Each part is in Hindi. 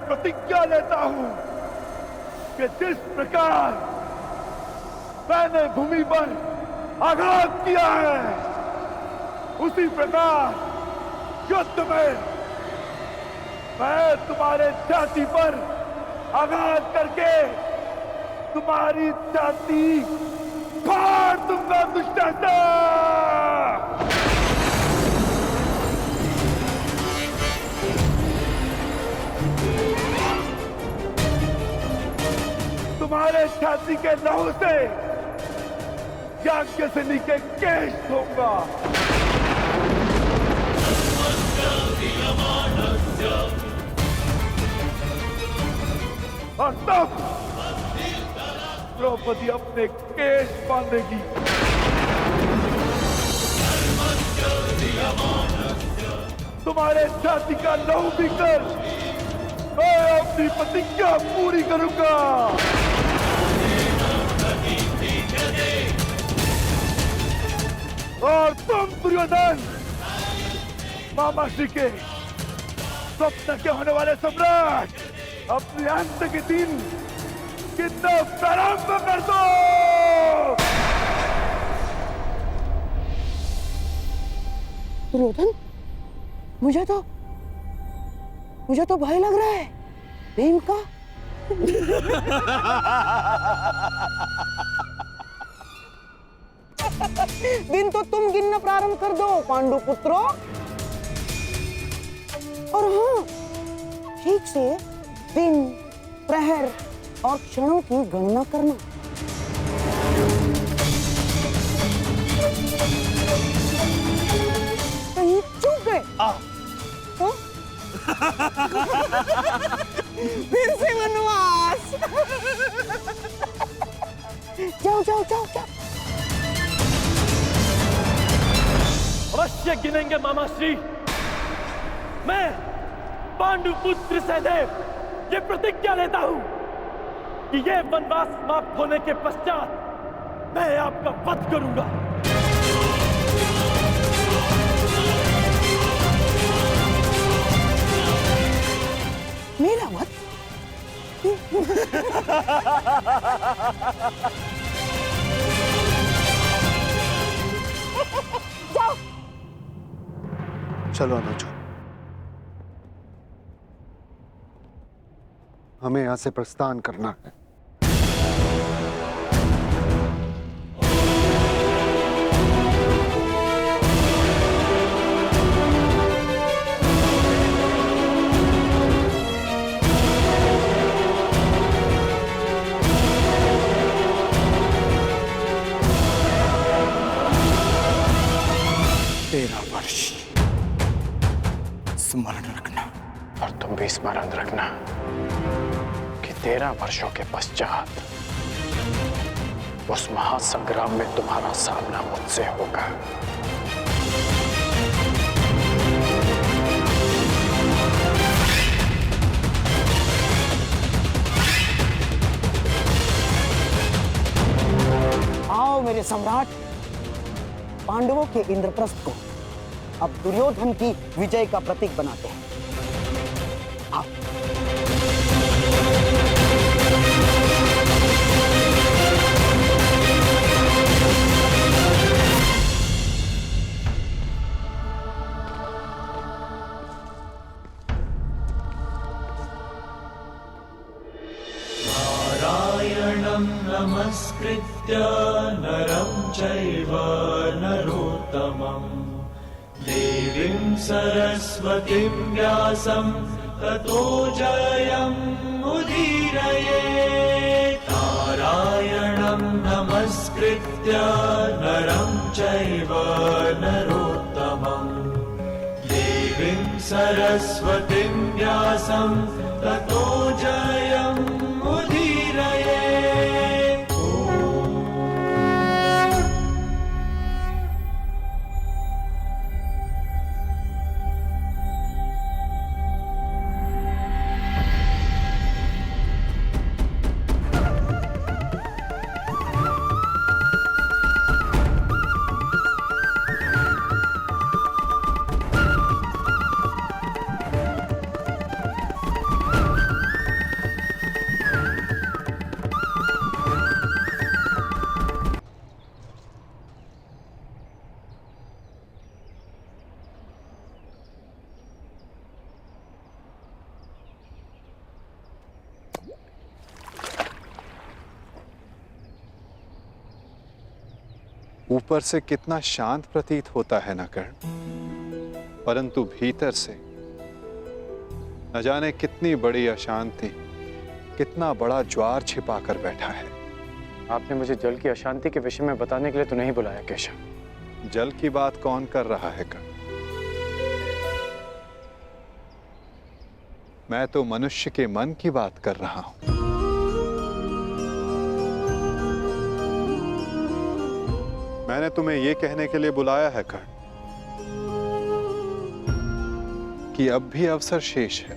प्रतिज्ञा लेता हूं कि जिस प्रकार मैंने भूमि पर आघात किया है, उसी प्रकार युद्ध में मैं तुम्हारे छाती पर आघात करके तुम्हारी छाती फाड़ दूंगा दुष्टात्मा। तुम्हारे छाती के लहू से याज्ञसेनी के केश धोऊंगा। और तब द्रौपदी अपने केश बांधेगी। तुम्हारे छाती का लहू पीकर मैं अपनी प्रतिज्ञा पूरी करूंगा। और तुम दुर्योधन, मामा श्री के स्वप्न के होने वाले सम्राट, अपने अंत के दिन कितना प्रारंभ कर दो। दुर्योधन, मुझे तो भय लग रहा है भीम का। दिन तो तुम गिनना प्रारंभ कर दो पांडु पुत्रों। और हाँ, ठीक से दिन, प्रहर और क्षणों की गणना करना। कहीं चूक गए तो फिर से वनवास। जाओ जाओ जाओ जाओ। अवश्य गिनेंगे मामा श्री। मैं पांडुपुत्र सहदेव ये प्रतिज्ञा लेता हूं कि ये वनवास समाप्त होने के पश्चात मैं आपका वध करूंगा। मेरा वध? जाओ। चलो अनुज, हमें यहां से प्रस्थान करना है। स्मरण रखना, और तुम भी स्मरण रखना कि 13 वर्षों के पश्चात उस महासंग्राम में तुम्हारा सामना मुझसे होगा। आओ मेरे सम्राट, पांडवों के इंद्रप्रस्थ को अब दुर्योधन की विजय का प्रतीक बनाते हैं। आओ। नारायणं नमस्कृत्य नरं चैव नरोत्तमम् देवीं सरस्वतीं व्यासं ततो जयम् उदीरयेत्। नारायणं नमस्कृत्य नरं चैव नरोत्तमम् देवीं सरस्वतीं व्यासं ततो जयम् उदीरयेत्। ऊपर से कितना शांत प्रतीत होता है ना कर्ण, परंतु भीतर से न जाने कितनी बड़ी अशांति, कितना बड़ा ज्वार छिपा कर बैठा है। आपने मुझे जल की अशांति के विषय में बताने के लिए तो नहीं बुलाया केशव। जल की बात कौन कर रहा है कर्ण? मैं तो मनुष्य के मन की बात कर रहा हूं। मैंने तुम्हें यह कहने के लिए बुलाया है कर्ण कि अब भी अवसर शेष है।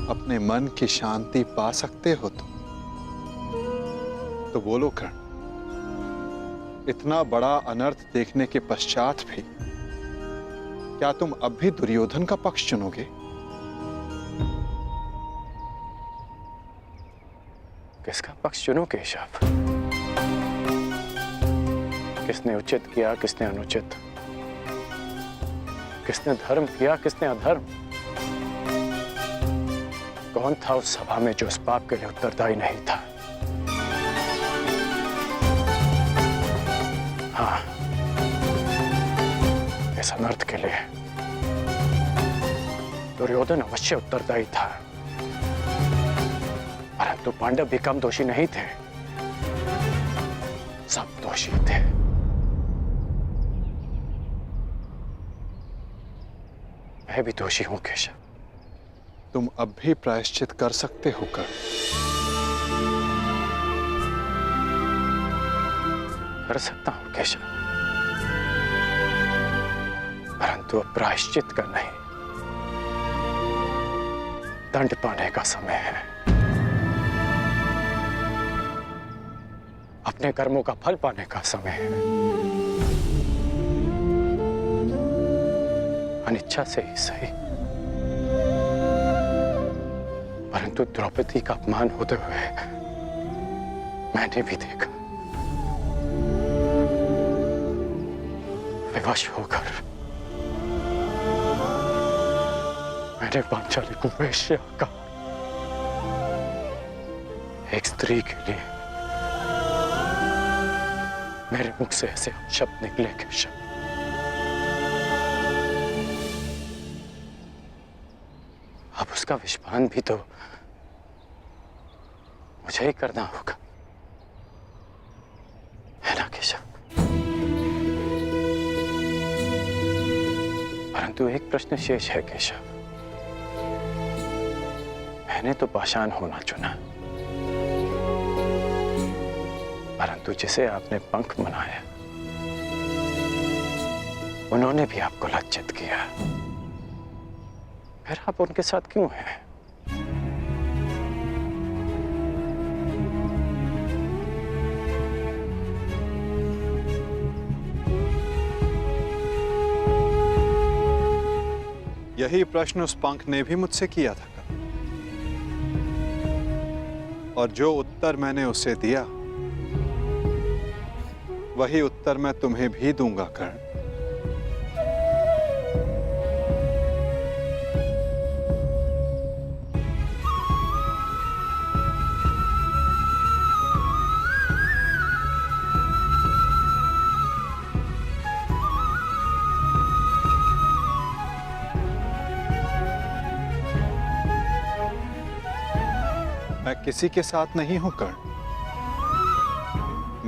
अपने मन की शांति पा सकते हो तो बोलो कर्ण, इतना बड़ा अनर्थ देखने के पश्चात भी क्या तुम अब भी दुर्योधन का पक्ष चुनोगे? किसका पक्ष चुनो केशव? किसने उचित किया, किसने अनुचित? किसने धर्म किया, किसने अधर्म? कौन था उस सभा में जो उस पाप के लिए उत्तरदायी नहीं था? हाँ, इस अनर्थ के लिए दुर्योधन अवश्य उत्तरदायी था, परंतु पांडव भी कम दोषी नहीं थे। सब दोषी थे। मैं भी दोषी हूं केशव। तुम अब भी प्रायश्चित कर सकते हो कर्ण। कर सकता हूं केशव, परंतु अब प्रायश्चित का नहीं, दंड पाने का समय है। अपने कर्मों का फल पाने का समय है। अनिच्छा से ही सही, परंतु द्रौपदी का अपमान होते हुए मैंने भी देखा। विवश होकर मैंने पांचाली को वेश्या कहा। एक स्त्री के लिए मेरे मुख से ऐसे शब्द निकले केशव। अब उसका विषपान भी तो मुझे ही करना होगा, है ना केशव? परंतु एक प्रश्न शेष है केशव। मैंने तो पाषाण होना चुना, परंतु जिसे आपने पंख बनाया उन्होंने भी आपको लज्जित किया। फिर आप उनके साथ क्यों हैं? यही प्रश्न उस पंख ने भी मुझसे किया था और जो उत्तर मैंने उसे दिया वही उत्तर मैं तुम्हें भी दूंगा कर्ण। मैं किसी के साथ नहीं हूं कर्ण,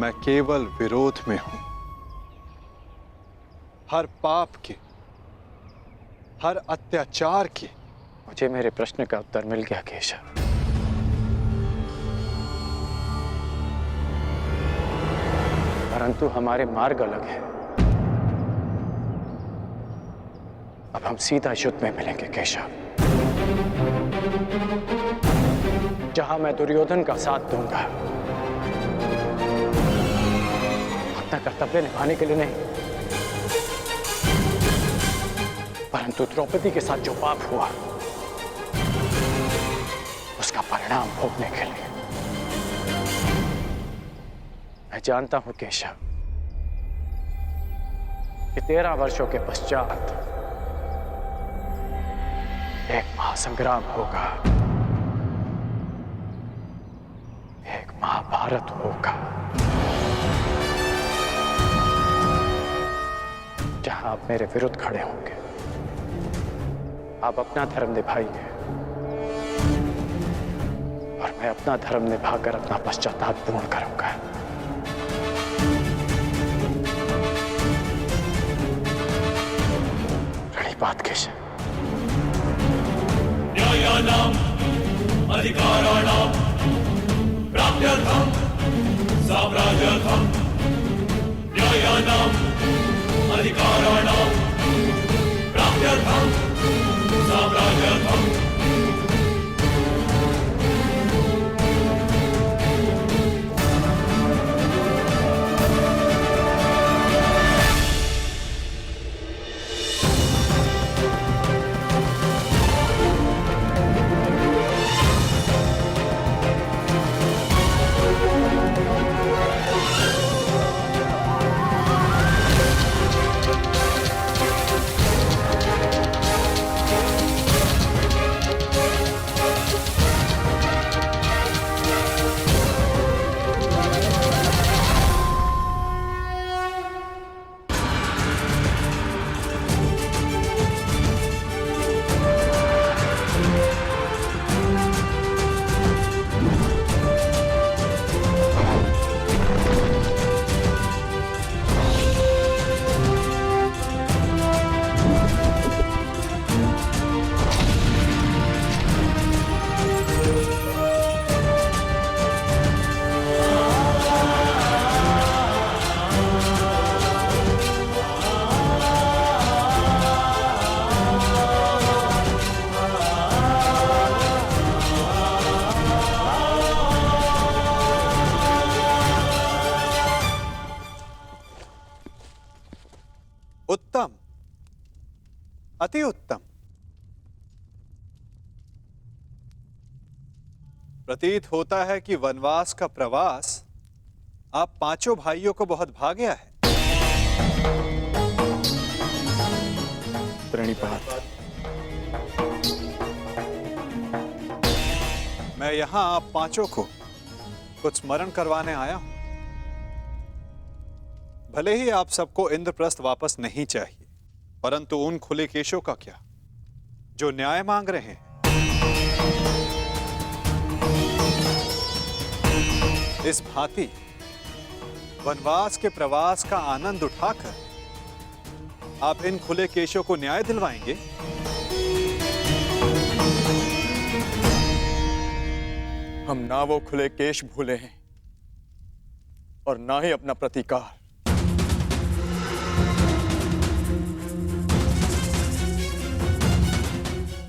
मैं केवल विरोध में हूं। हर पाप के, हर अत्याचार के। मुझे मेरे प्रश्न का उत्तर मिल गया केशव। परंतु हमारे मार्ग अलग है। अब हम सीधा युद्ध में मिलेंगे केशव, जहां मैं दुर्योधन का साथ दूंगा, अपना कर्तव्य निभाने के लिए नहीं, परंतु द्रौपदी के साथ जो पाप हुआ उसका परिणाम भोगने के लिए। मैं जानता हूं केशव कि 13 वर्षों के पश्चात एक महासंग्राम होगा, एक महाभारत होगा। आप मेरे विरुद्ध खड़े होंगे। आप अपना धर्म निभाइए और मैं अपना धर्म निभाकर अपना पश्चाताप पूर्ण करूंगा। प्रणिपात। न्यायानाम् अधिकाराणां प्राप्त्यर्थं साम्राज्यार्थं न्यायानाम् अधिकाराणां प्राप्त्यर्थं साम्राज्यार्थं उत्तम, अति उत्तम। प्रतीत होता है कि वनवास का प्रवास आप पांचों भाइयों को बहुत भा गया है। प्रणिपात। मैं यहां आप पांचों को कुछ स्मरण करवाने आया हूं। भले ही आप सबको इंद्रप्रस्थ वापस नहीं चाहिए, परंतु उन खुले केशों का क्या जो न्याय मांग रहे हैं। इस भांति वनवास के प्रवास का आनंद उठाकर आप इन खुले केशों को न्याय दिलवाएंगे। हम ना वो खुले केश भूले हैं और ना ही अपना प्रतीकार।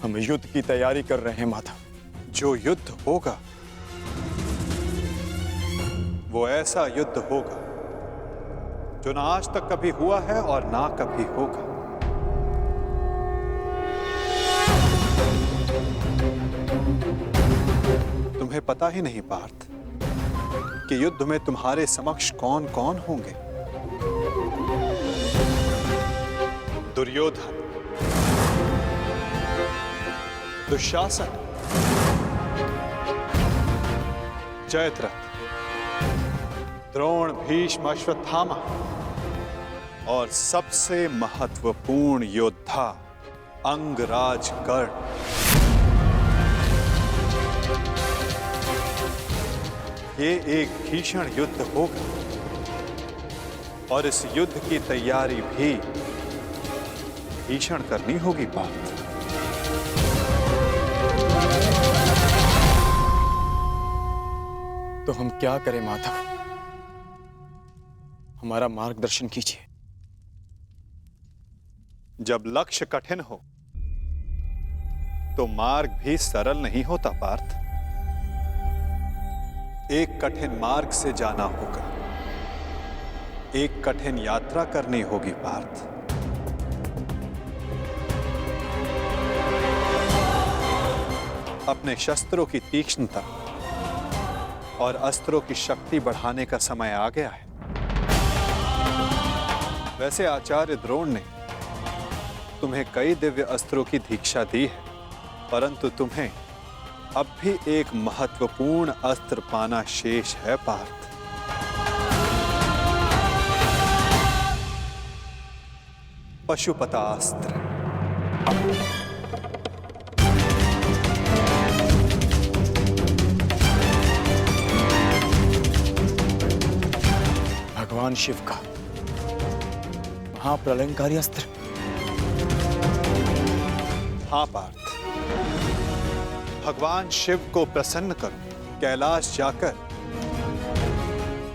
हम युद्ध की तैयारी कर रहे हैं माधव। जो युद्ध होगा वो ऐसा युद्ध होगा जो ना आज तक कभी हुआ है और ना कभी होगा। तुम्हें पता ही नहीं पार्थ कि युद्ध में तुम्हारे समक्ष कौन कौन होंगे। दुर्योधन, दुशासन, जयद्रथ, द्रोण, भीष्म, अश्वत्थामा और सबसे महत्वपूर्ण योद्धा अंगराज कर्ण। ये एक भीषण युद्ध होगा और इस युद्ध की तैयारी भी भीषण करनी होगी पार्थ। तो हम क्या करें माधव? हमारा मार्गदर्शन कीजिए। जब लक्ष्य कठिन हो तो मार्ग भी सरल नहीं होता पार्थ। एक कठिन मार्ग से जाना होगा, एक कठिन यात्रा करनी होगी पार्थ। अपने शस्त्रों की तीक्ष्णता और अस्त्रों की शक्ति बढ़ाने का समय आ गया है। वैसे आचार्य द्रोण ने तुम्हें कई दिव्य अस्त्रों की दीक्षा दी है, परंतु तुम्हें अब भी एक महत्वपूर्ण अस्त्र पाना शेष है पार्थ। पशुपतास्त्र। भगवान शिव का महाप्रलयंकारी अस्त्र। हाँ पार्थ, भगवान शिव को प्रसन्न करो, कैलाश जाकर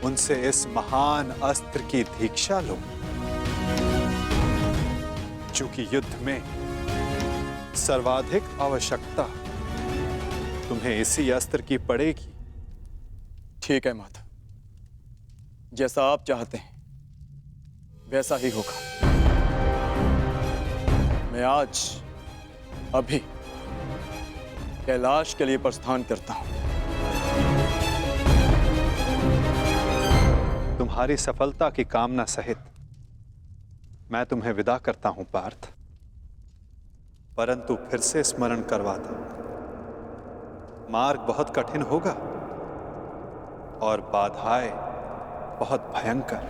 उनसे इस महान अस्त्र की दीक्षा लो, चूंकि युद्ध में सर्वाधिक आवश्यकता तुम्हें इसी अस्त्र की पड़ेगी। ठीक है माता, जैसा आप चाहते हैं वैसा ही होगा। मैं आज अभी कैलाश के लिए प्रस्थान करता हूं। तुम्हारी सफलता की कामना सहित मैं तुम्हें विदा करता हूं पार्थ, परंतु फिर से स्मरण करवाता हूं, मार्ग बहुत कठिन होगा और बाधाएं बहुत भयंकर।